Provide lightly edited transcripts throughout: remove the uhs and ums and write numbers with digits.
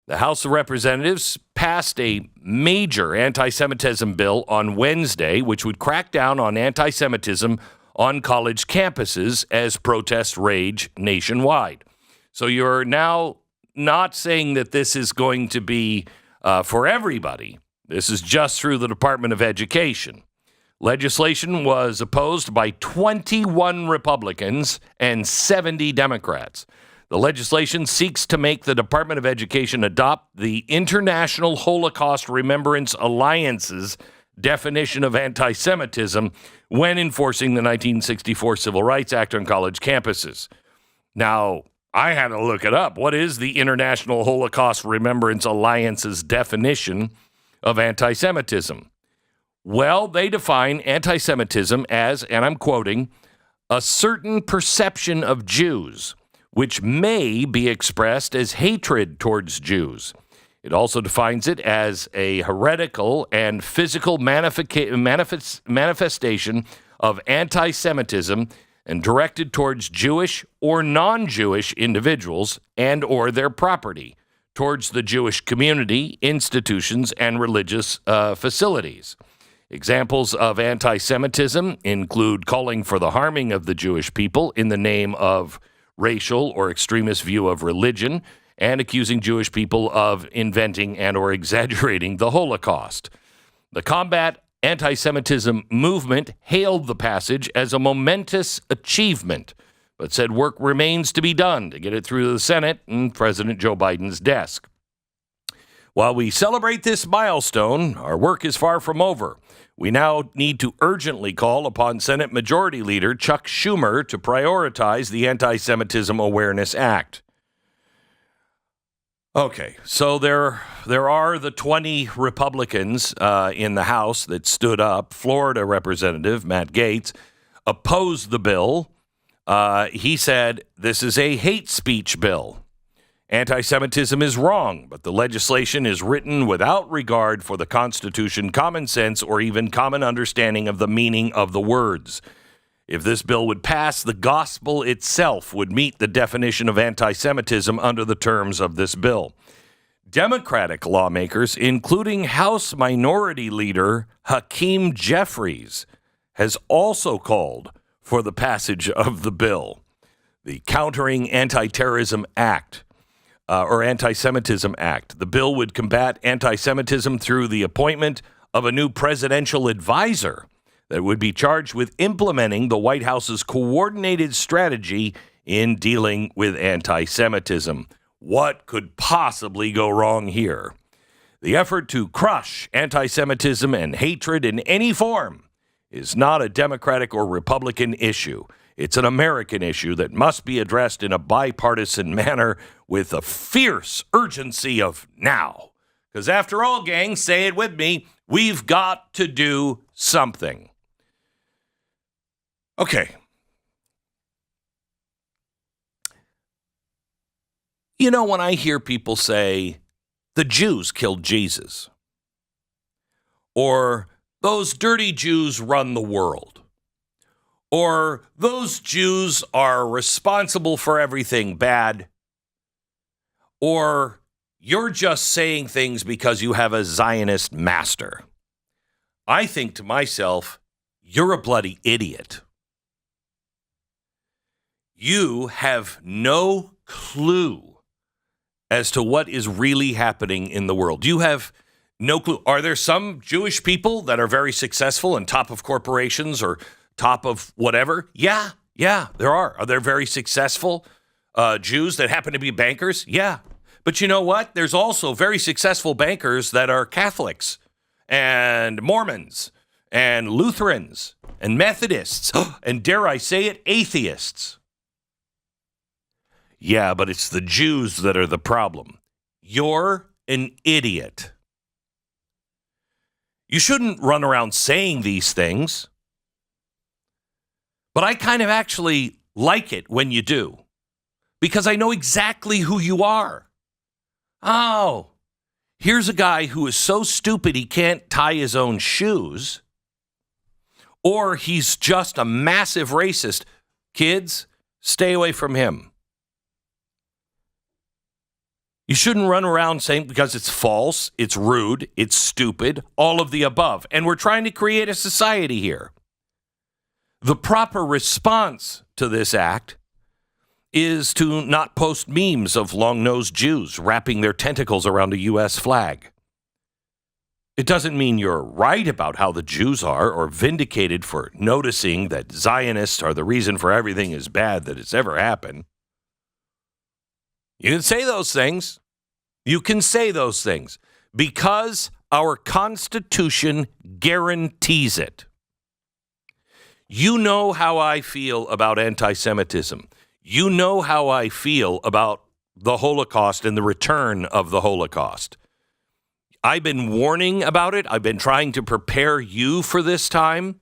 The House of Representatives passed a major anti-Semitism bill on Wednesday, which would crack down on anti-Semitism on college campuses as protests rage nationwide. So you're now not saying that this is going to be for everybody. This is just through the Department of Education. Legislation was opposed by 21 Republicans and 70 Democrats. The legislation seeks to make the Department of Education adopt the International Holocaust Remembrance Alliance's definition of anti-Semitism when enforcing the 1964 Civil Rights Act on college campuses. Now, I had to look it up. What is the International Holocaust Remembrance Alliance's definition of anti-Semitism? Well, they define anti-Semitism as, and I'm quoting, a certain perception of Jews, which may be expressed as hatred towards Jews. It also defines it as a heretical and physical manifestation of anti-Semitism and directed towards Jewish or non-Jewish individuals and or their property, towards the Jewish community, institutions, and religious facilities. Examples of anti-Semitism include calling for the harming of the Jewish people in the name of racial or extremist view of religion, and accusing Jewish people of inventing and or exaggerating the Holocaust. The Combat Anti-Semitism movement hailed the passage as a momentous achievement, but said work remains to be done to get it through the Senate and President Joe Biden's desk. While we celebrate this milestone, our work is far from over. We now need to urgently call upon Senate Majority Leader Chuck Schumer to prioritize the Anti-Semitism Awareness Act. Okay, so there are the 20 Republicans in the House that stood up. Florida Representative Matt Gaetz opposed the bill. He said, this is a hate speech bill. Anti-Semitism is wrong, but the legislation is written without regard for the Constitution, common sense, or even common understanding of the meaning of the words. If this bill would pass, the gospel itself would meet the definition of anti-Semitism under the terms of this bill. Democratic lawmakers, including House Minority Leader Hakeem Jeffries, has also called for the passage of the bill. The Countering Anti-Terrorism Act, or Anti-Semitism Act. The bill would combat anti-Semitism through the appointment of a new presidential advisor that would be charged with implementing the White House's coordinated strategy in dealing with anti-Semitism. What could possibly go wrong here? The effort to crush anti-Semitism and hatred in any form is not a Democratic or Republican issue. It's an American issue that must be addressed in a bipartisan manner with a fierce urgency of now. Because after all, gang, say it with me, we've got to do something. Okay. You know, when I hear people say, the Jews killed Jesus, or those dirty Jews run the world, or those Jews are responsible for everything bad, or you're just saying things because you have a Zionist master, I think to myself, you're a bloody idiot. You have no clue as to what is really happening in the world. You have no clue. Are there some Jewish people that are very successful and top of corporations or top of whatever? Yeah, there are. Are there very successful Jews that happen to be bankers? Yeah. But you know what? There's also very successful bankers that are Catholics and Mormons and Lutherans and Methodists and, dare I say it, atheists. Yeah, but it's the Jews that are the problem. You're an idiot. You shouldn't run around saying these things. But I kind of actually like it when you do, because I know exactly who you are. Oh, here's a guy who is so stupid he can't tie his own shoes, or he's just a massive racist. Kids, stay away from him. You shouldn't run around saying because it's false, it's rude, it's stupid, all of the above. And we're trying to create a society here. The proper response to this act is to not post memes of long-nosed Jews wrapping their tentacles around a U.S. flag. It doesn't mean you're right about how the Jews are or vindicated for noticing that Zionists are the reason for everything is bad that has ever happened. You can say those things. You can say those things because our Constitution guarantees it. You know how I feel about anti-Semitism. You know how I feel about the Holocaust and the return of the Holocaust. I've been warning about it. I've been trying to prepare you for this time.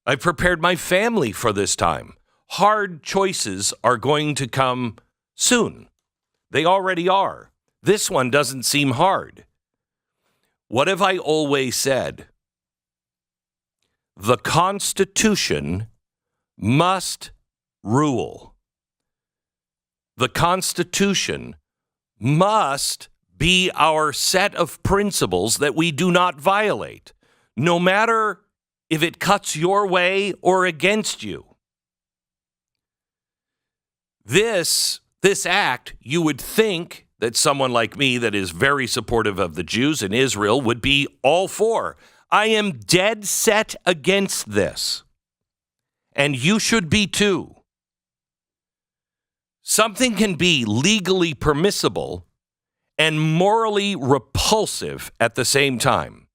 I've prepared my family for this time. Hard choices are going to come soon. They already are. This one doesn't seem hard. What have I always said? The Constitution must rule. The Constitution must be our set of principles that we do not violate, no matter if it cuts your way or against you. This act, you would think that someone like me that is very supportive of the Jews in Israel would be all for. I am dead set against this. And you should be too. Something can be legally permissible and morally repulsive at the same time.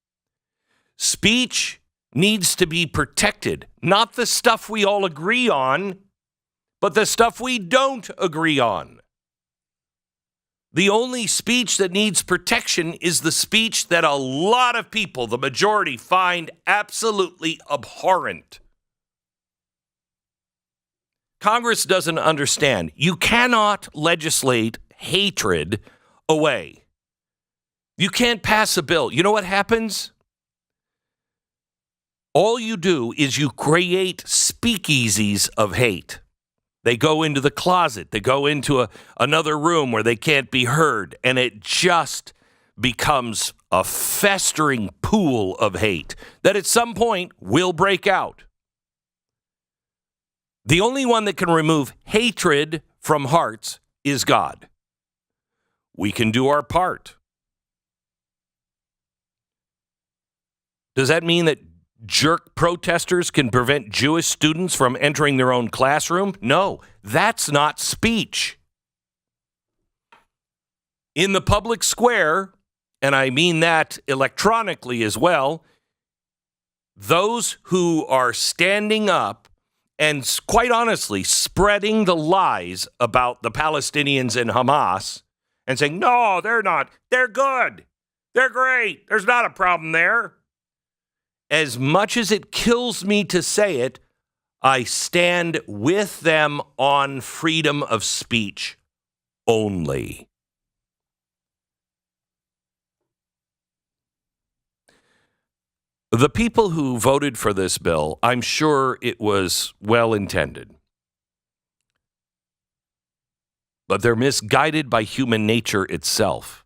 Speech needs to be protected, not the stuff we all agree on, but the stuff we don't agree on. The only speech that needs protection is the speech that a lot of people, the majority, find absolutely abhorrent. Congress doesn't understand. You cannot legislate hatred away. You can't pass a bill. You know what happens? All you do is you create speakeasies of hate. They go into the closet. They go into another room where they can't be heard. And it just becomes a festering pool of hate that at some point will break out. The only one that can remove hatred from hearts is God. We can do our part. Does that mean that jerk protesters can prevent Jewish students from entering their own classroom? No, that's not speech. In the public square, and I mean that electronically as well, those who are standing up and quite honestly spreading the lies about the Palestinians and Hamas and saying, no, they're not, they're good, they're great, there's not a problem there. As much as it kills me to say it, I stand with them on freedom of speech only. The people who voted for this bill, I'm sure it was well intended. But they're misguided by human nature itself.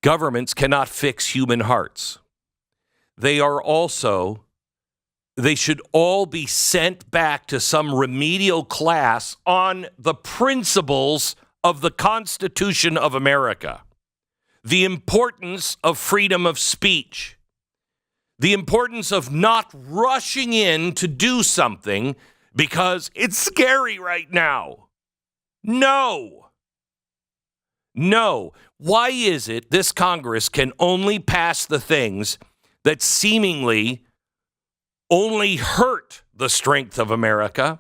Governments cannot fix human hearts. They should all be sent back to some remedial class on the principles of the Constitution of America. The importance of freedom of speech. The importance of not rushing in to do something because it's scary right now. No. Why is it this Congress can only pass the things that seemingly only hurt the strength of America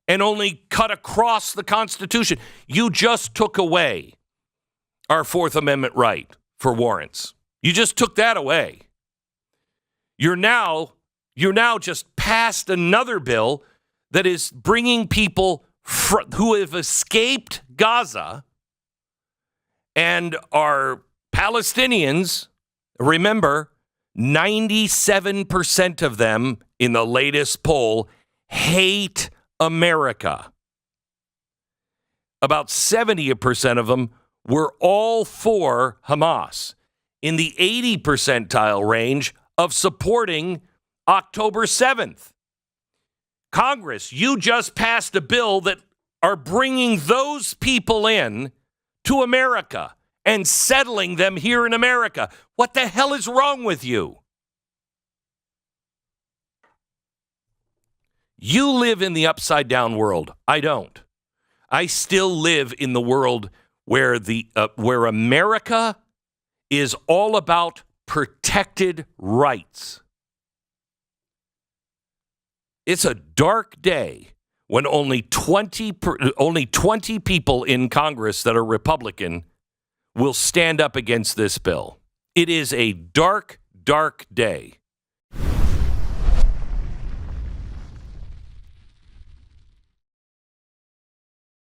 and only cut across the Constitution? You just took away our Fourth Amendment right for warrants. You just took that away. You're now just passed another bill that is bringing people who have escaped Gaza and are Palestinians. Remember, 97% of them in the latest poll hate America. about 70% of them were all for Hamas, in the 80 percentile range of supporting October 7th. Congress, you just passed a bill that are bringing those people in to America and settling them here in America. What the hell is wrong with you? You live in the upside down world. I don't. I still live in the world where where America is all about protected rights. It's a dark day when only 20 people in Congress that are Republican will stand up against this bill. It is a dark, dark day.